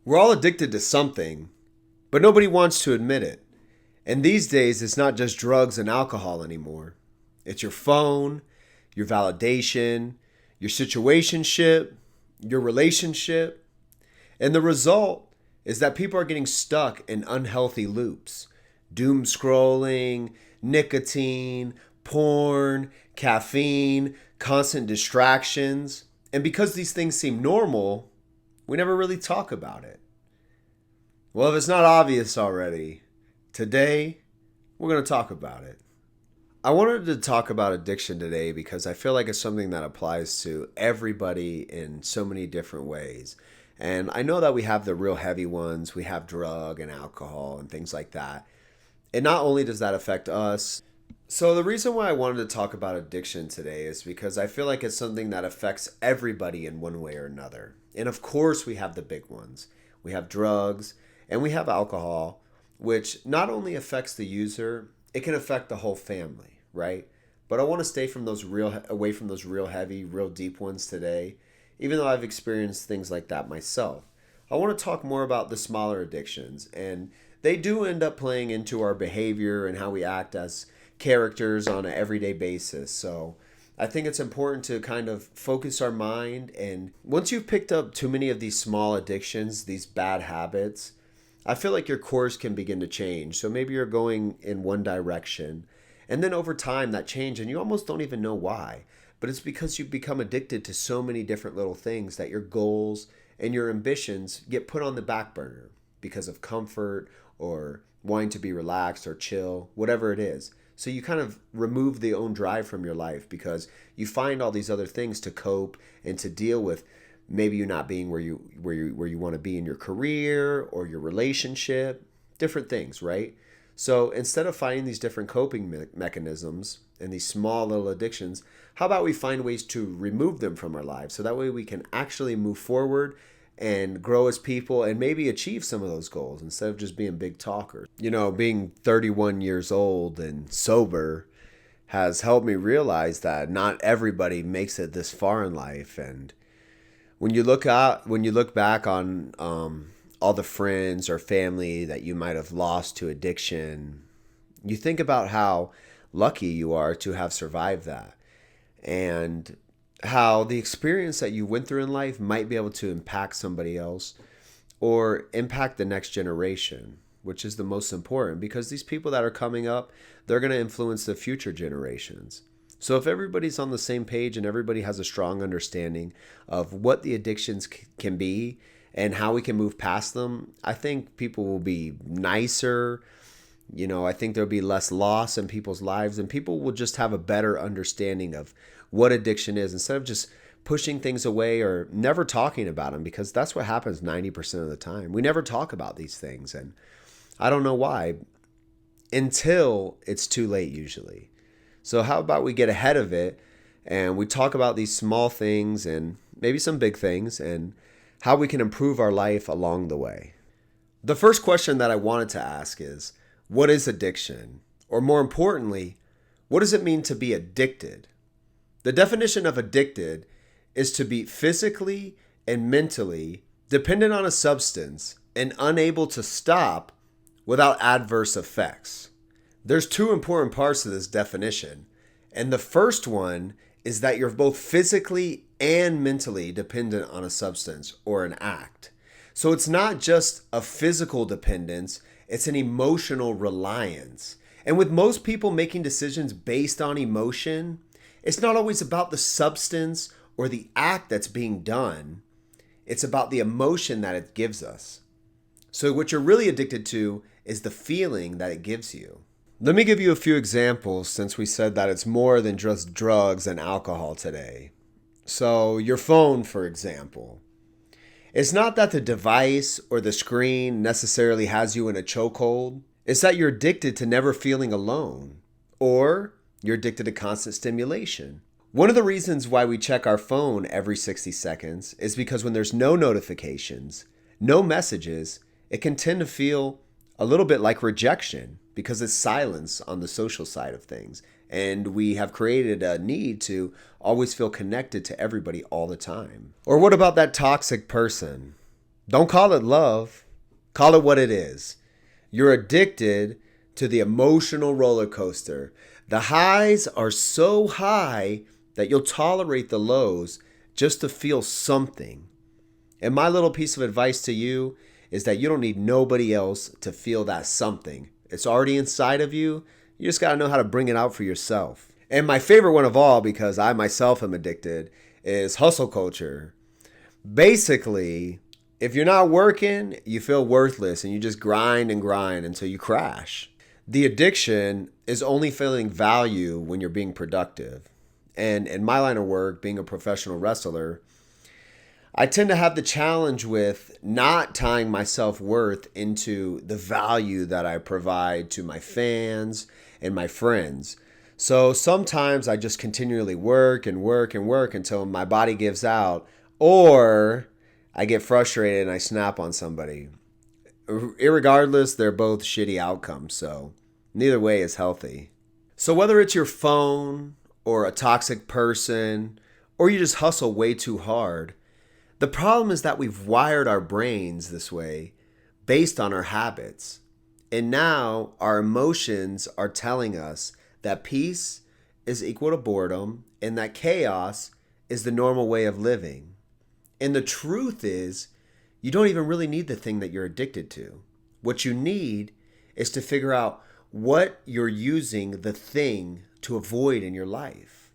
We're all addicted to something, but nobody wants to admit it. And these days, it's not just drugs and alcohol anymore. It's your phone, your validation, your situationship, your relationship. And the result is that people are getting stuck in unhealthy loops. Doom scrolling, nicotine, porn, caffeine, constant distractions. And because these things seem normal, we never really talk about it. Well, if it's not obvious already, today we're going to talk about it. I wanted to talk about addiction today because I feel like it's something that applies to everybody in so many different ways. And I know that we have the real heavy ones, we have drug and alcohol and things like that. And not only does that affect us, so the reason why I wanted to talk about addiction today is because I feel like it's something that affects everybody in one way or another. And of course, we have the big ones. We have drugs and we have alcohol, which not only affects the user, it can affect the whole family, right? But I want to stay from away from those real heavy, real deep ones today, even though I've experienced things like that myself. I want to talk more about the smaller addictions, and they do end up playing into our behavior and how we act as characters on an everyday basis. So I think it's important to kind of focus our mind. And once you've picked up too many of these small addictions, these bad habits, I feel like your course can begin to change. So maybe you're going in one direction, and then over time that change, and you almost don't even know why. But it's because you've become addicted to so many different little things that your goals and your ambitions get put on the back burner because of comfort or wanting to be relaxed or chill, whatever it is. So you kind of remove the own drive from your life because you find all these other things to cope and to deal with maybe you not being where you want to be in your career or your relationship, different things, right? So instead of finding these different coping mechanisms and these small little addictions, how about we find ways to remove them from our lives so that way we can actually move forward and grow as people and maybe achieve some of those goals instead of just being big talkers. You know, being 31 years old and sober has helped me realize that not everybody makes it this far in life. And when you look back on all the friends or family that you might have lost to addiction, you think about how lucky you are to have survived that, and how the experience that you went through in life might be able to impact somebody else or impact the next generation, which is the most important because these people that are coming up, they're going to influence the future generations. So if everybody's on the same page and everybody has a strong understanding of what the addictions can be and how we can move past them, I think people will be nicer. You know, I think there'll be less loss in people's lives and people will just have a better understanding of what addiction is instead of just pushing things away or never talking about them, because that's what happens 90% of the time. We never talk about these things, and I don't know why, until it's too late usually. So how about we get ahead of it and we talk about these small things and maybe some big things and how we can improve our life along the way. The first question that I wanted to ask is, what is addiction? Or more importantly, what does it mean to be addicted? The definition of addicted is to be physically and mentally dependent on a substance and unable to stop without adverse effects. There's two important parts to this definition, and the first one is that you're both physically and mentally dependent on a substance or an act. So it's not just a physical dependence, it's an emotional reliance. And with most people making decisions based on emotion, it's not always about the substance or the act that's being done. It's about the emotion that it gives us. So what you're really addicted to is the feeling that it gives you. Let me give you a few examples since we said that it's more than just drugs and alcohol today. So your phone, for example. It's not that the device or the screen necessarily has you in a chokehold. It's that you're addicted to never feeling alone, or you're addicted to constant stimulation. One of the reasons why we check our phone every 60 seconds is because when there's no notifications, no messages, it can tend to feel a little bit like rejection because it's silence on the social side of things. And we have created a need to always feel connected to everybody all the time. Or what about that toxic person? Don't call it love. Call it what it is. You're addicted to the emotional roller coaster. The highs are so high that you'll tolerate the lows just to feel something. And my little piece of advice to you is that you don't need nobody else to feel that something. It's already inside of you. You just got to know how to bring it out for yourself. And my favorite one of all, because I myself am addicted, is hustle culture. Basically, if you're not working, you feel worthless and you just grind and grind until you crash. The addiction is only feeling value when you're being productive. And in my line of work, being a professional wrestler, I tend to have the challenge with not tying my self-worth into the value that I provide to my fans and my friends. So sometimes I just continually work and work and work until my body gives out, or I get frustrated and I snap on somebody. Irregardless, they're both shitty outcomes, so neither way is healthy. So whether it's your phone or a toxic person, or you just hustle way too hard, the problem is that we've wired our brains this way based on our habits. And now our emotions are telling us that peace is equal to boredom and that chaos is the normal way of living. And the truth is, you don't even really need the thing that you're addicted to. What you need is to figure out what you're using the thing to avoid in your life.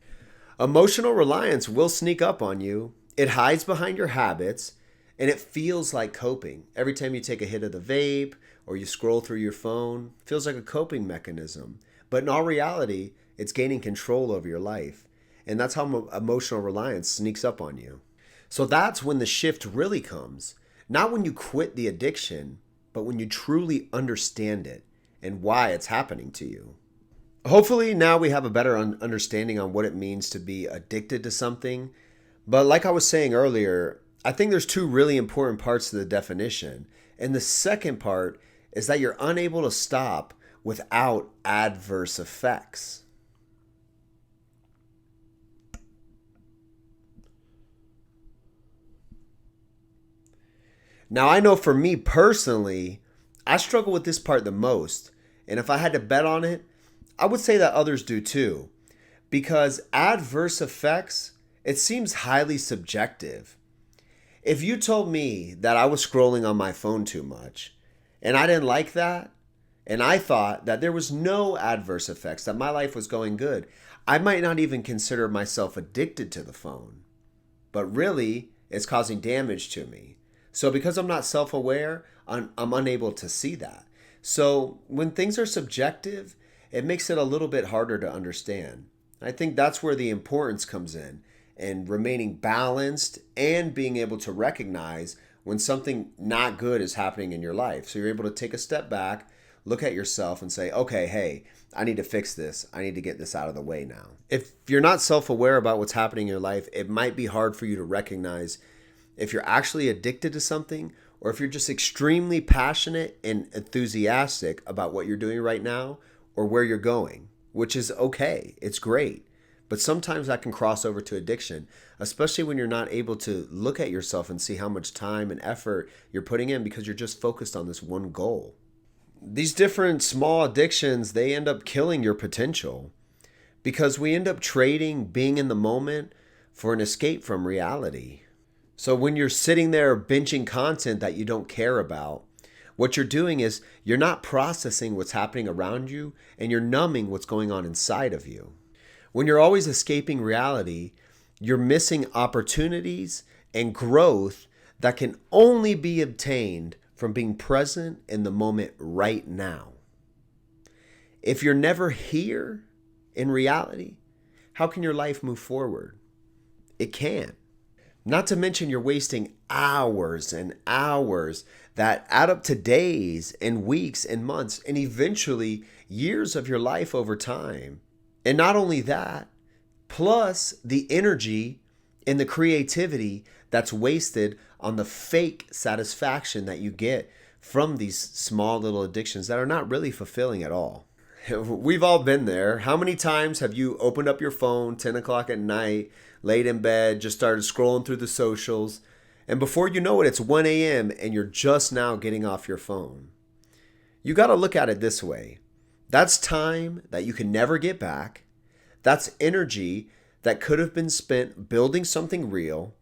Emotional reliance will sneak up on you. It hides behind your habits, and it feels like coping. Every time you take a hit of the vape or you scroll through your phone, it feels like a coping mechanism. But in all reality, it's gaining control over your life. And that's how emotional reliance sneaks up on you. So that's when the shift really comes. Not when you quit the addiction, but when you truly understand it and why it's happening to you. Hopefully now we have a better understanding on what it means to be addicted to something. But like I was saying earlier, I think there's two really important parts to the definition. And the second part is that you're unable to stop without adverse effects. Now, I know for me personally, I struggle with this part the most. And if I had to bet on it, I would say that others do too. Because adverse effects, it seems highly subjective. If you told me that I was scrolling on my phone too much, and I didn't like that, and I thought that there was no adverse effects, that my life was going good, I might not even consider myself addicted to the phone. But really, it's causing damage to me. So because I'm not self-aware, I'm unable to see that. So when things are subjective, it makes it a little bit harder to understand. I think that's where the importance comes in, and remaining balanced and being able to recognize when something not good is happening in your life. So you're able to take a step back, look at yourself and say, okay, hey, I need to fix this. I need to get this out of the way now. If you're not self-aware about what's happening in your life, it might be hard for you to recognize if you're actually addicted to something, or if you're just extremely passionate and enthusiastic about what you're doing right now or where you're going, which is okay. It's great. But sometimes that can cross over to addiction, especially when you're not able to look at yourself and see how much time and effort you're putting in because you're just focused on this one goal. These different small addictions, they end up killing your potential because we end up trading being in the moment for an escape from reality. So when you're sitting there binging content that you don't care about, what you're doing is you're not processing what's happening around you, and you're numbing what's going on inside of you. When you're always escaping reality, you're missing opportunities and growth that can only be obtained from being present in the moment right now. If you're never here in reality, how can your life move forward? It can't. Not to mention you're wasting hours and hours that add up to days and weeks and months and eventually years of your life over time. And not only that, plus the energy and the creativity that's wasted on the fake satisfaction that you get from these small little addictions that are not really fulfilling at all. We've all been there. How many times have you opened up your phone 10 o'clock at night, laid in bed, just started scrolling through the socials, And before you know it, it's 1 a.m. and you're just now getting off your phone. You got to look at it this way. That's time that you can never get back. That's energy that could have been spent building something real.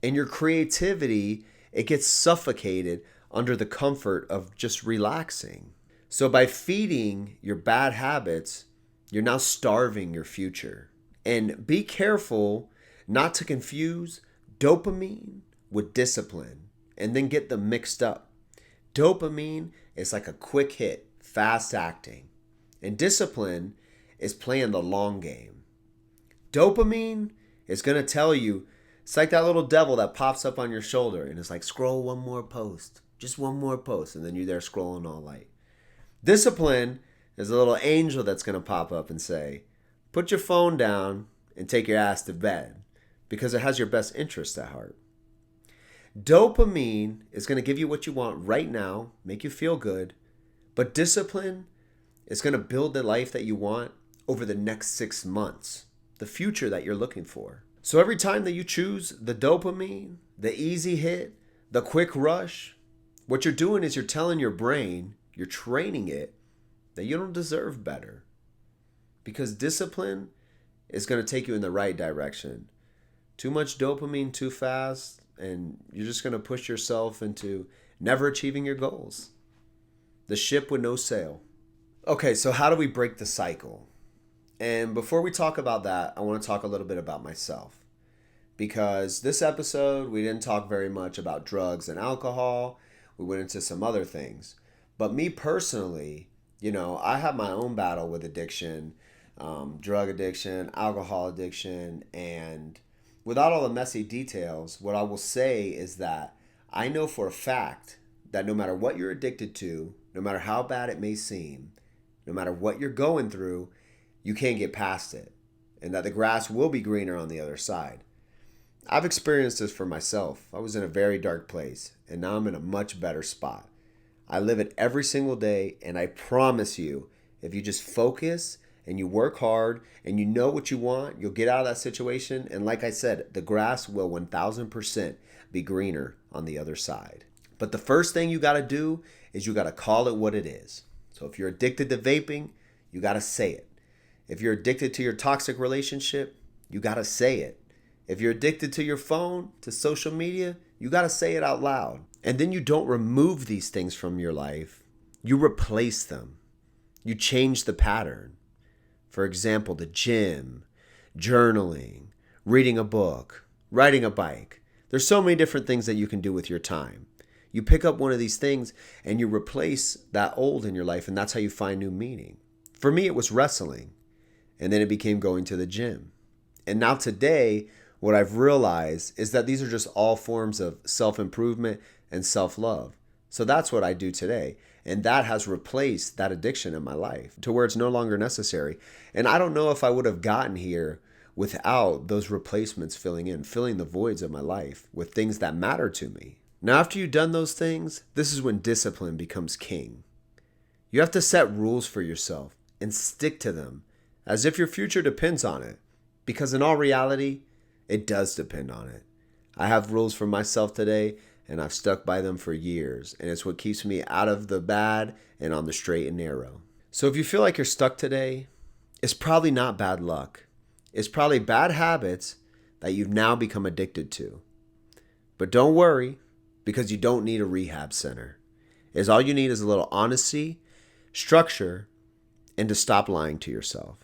And your creativity, it gets suffocated under the comfort of just relaxing. So by feeding your bad habits, you're now starving your future. And be careful not to confuse dopamine with discipline and then get them mixed up. Dopamine is like a quick hit, fast acting. And discipline is playing the long game. Dopamine is going to tell you, it's like that little devil that pops up on your shoulder and it's like, scroll one more post, just one more post. And then you're there scrolling all night. Discipline is a little angel that's going to pop up and say, put your phone down and take your ass to bed because it has your best interest at heart. Dopamine is going to give you what you want right now, make you feel good, but discipline is going to build the life that you want over the next 6 months, the future that you're looking for. So every time that you choose the dopamine, the easy hit, the quick rush, what you're doing is you're telling your brain, you're training it, that you don't deserve better. Because discipline is going to take you in the right direction. Too much dopamine too fast, and you're just going to push yourself into never achieving your goals. The ship with no sail. Okay, so how do we break the cycle? And before we talk about that, I want to talk a little bit about myself. Because this episode, we didn't talk very much about drugs and alcohol. We went into some other things. But me personally, I have my own battle with addiction, drug addiction, alcohol addiction, and without all the messy details, what I will say is that I know for a fact that no matter what you're addicted to, no matter how bad it may seem, no matter what you're going through, you can't get past it, and that the grass will be greener on the other side. I've experienced this for myself. I was in a very dark place, and now I'm in a much better spot. I live it every single day, and I promise you, if you just focus and you work hard and you know what you want, you'll get out of that situation. And like I said, the grass will 1000% be greener on the other side. But the first thing you got to do is you got to call it what it is. So if you're addicted to vaping, you got to say it. If you're addicted to your toxic relationship, you got to say it. If you're addicted to your phone, to social media, you got to say it out loud. And then you don't remove these things from your life. You replace them. You change the pattern. For example, the gym, journaling, reading a book, riding a bike. There's so many different things that you can do with your time. You pick up one of these things and you replace that old in your life, and that's how you find new meaning. For me, it was wrestling, and then it became going to the gym. And now today, what I've realized is that these are just all forms of self-improvement and self-love. So that's what I do today. And that has replaced that addiction in my life to where it's no longer necessary. And I don't know if I would have gotten here without those replacements filling the voids of my life with things that matter to me. Now, after you've done those things, this is when discipline becomes king. You have to set rules for yourself and stick to them as if your future depends on it. Because in all reality, it does depend on it. I have rules for myself today, and I've stuck by them for years, and it's what keeps me out of the bad and on the straight and narrow. So if you feel like you're stuck today, it's probably not bad luck. It's probably bad habits that you've now become addicted to. But don't worry, because you don't need a rehab center. All you need is a little honesty, structure, and to stop lying to yourself.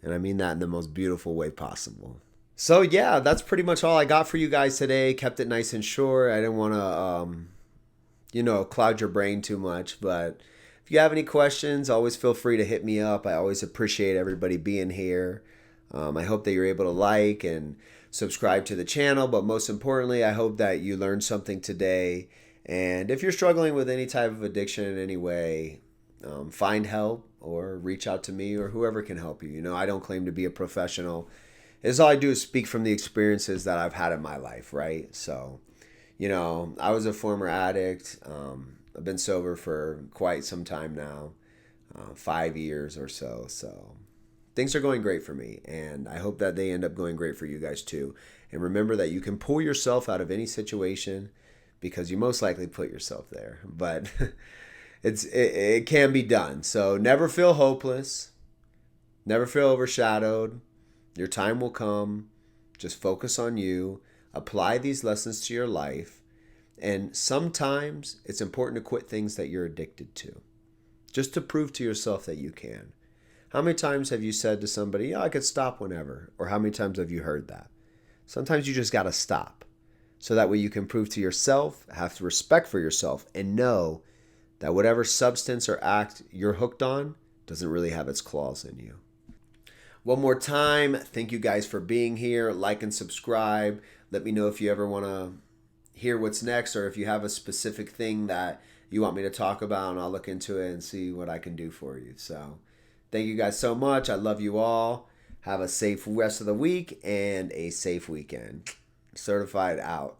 And I mean that in the most beautiful way possible. So yeah, that's pretty much all I got for you guys today. Kept it nice and short. I didn't want to, cloud your brain too much. But if you have any questions, always feel free to hit me up. I always appreciate everybody being here. I hope that you're able to like and subscribe to the channel. But most importantly, I hope that you learned something today. And if you're struggling with any type of addiction in any way, find help or reach out to me or whoever can help you. I don't claim to be a professional. All I do is speak from the experiences that I've had in my life, right? So, I was a former addict. I've been sober for quite some time now, 5 years or so. So things are going great for me, and I hope that they end up going great for you guys too. And remember that you can pull yourself out of any situation because you most likely put yourself there. But it can be done. So never feel hopeless. Never feel overshadowed. Your time will come. Just focus on you. Apply these lessons to your life. And sometimes it's important to quit things that you're addicted to, just to prove to yourself that you can. How many times have you said to somebody, I could stop whenever? Or how many times have you heard that? Sometimes you just got to stop. So that way you can prove to yourself, have respect for yourself, and know that whatever substance or act you're hooked on doesn't really have its claws in you. One more time, thank you guys for being here. Like and subscribe. Let me know if you ever want to hear what's next, or if you have a specific thing that you want me to talk about, and I'll look into it and see what I can do for you. So thank you guys so much. I love you all. Have a safe rest of the week and a safe weekend. Certified out.